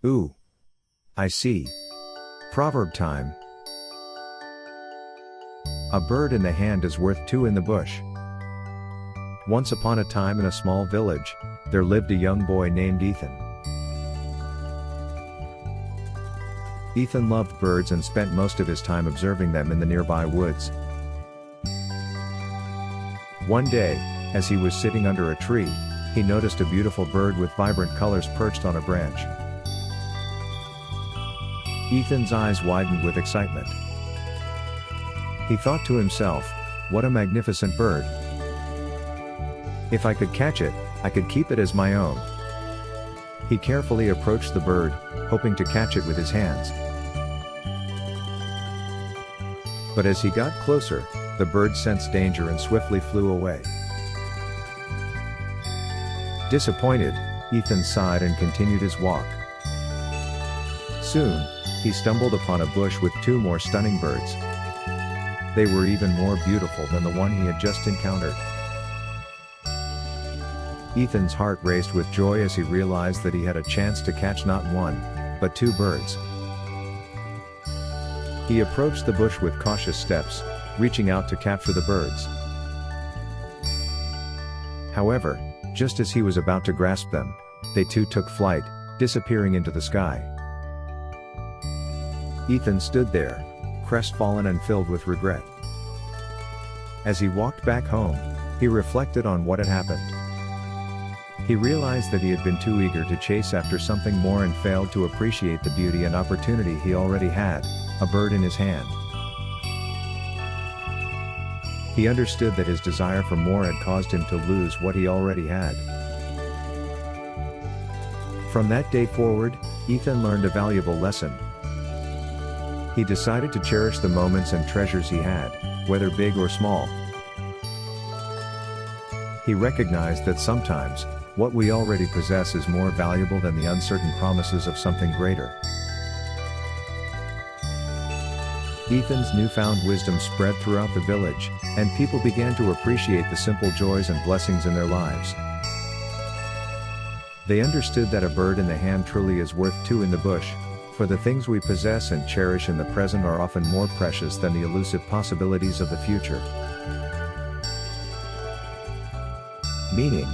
Ooh. I see. Proverb time. A bird in the hand is worth two in the bush. Once upon a time in a small village, there lived a young boy named Ethan. Ethan loved birds and spent most of his time observing them in the nearby woods. One day, as he was sitting under a tree, he noticed a beautiful bird with vibrant colors perched on a branch. Ethan's eyes widened with excitement. He thought to himself, "What a magnificent bird. If I could catch it, I could keep it as my own." He carefully approached the bird, hoping to catch it with his hands. But as he got closer, the bird sensed danger and swiftly flew away. Disappointed, Ethan sighed and continued his walk. Soon, he stumbled upon a bush with two more stunning birds. They were even more beautiful than the one he had just encountered. Ethan's heart raced with joy as he realized that he had a chance to catch not one, but two birds. He approached the bush with cautious steps, reaching out to capture the birds. However, just as he was about to grasp them, they too took flight, disappearing into the sky. Ethan stood there, crestfallen and filled with regret. As he walked back home, he reflected on what had happened. He realized that he had been too eager to chase after something more and failed to appreciate the beauty and opportunity he already had, a bird in his hand. He understood that his desire for more had caused him to lose what he already had. From that day forward, Ethan learned a valuable lesson. He decided to cherish the moments and treasures he had, whether big or small. He recognized that sometimes, what we already possess is more valuable than the uncertain promises of something greater. Ethan's newfound wisdom spread throughout the village, and people began to appreciate the simple joys and blessings in their lives. They understood that a bird in the hand truly is worth two in the bush, for the things we possess and cherish in the present are often more precious than the elusive possibilities of the future. Meaning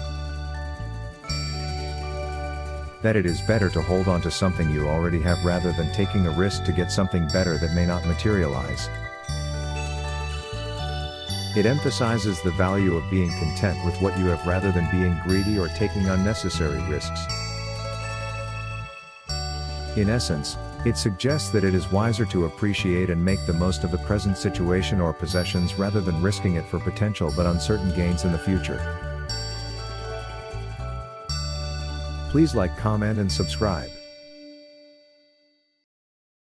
that it is better to hold on to something you already have rather than taking a risk to get something better that may not materialize. It emphasizes the value of being content with what you have rather than being greedy or taking unnecessary risks. In essence, it suggests that it is wiser to appreciate and make the most of the present situation or possessions rather than risking it for potential but uncertain gains in the future. Please like, comment and subscribe.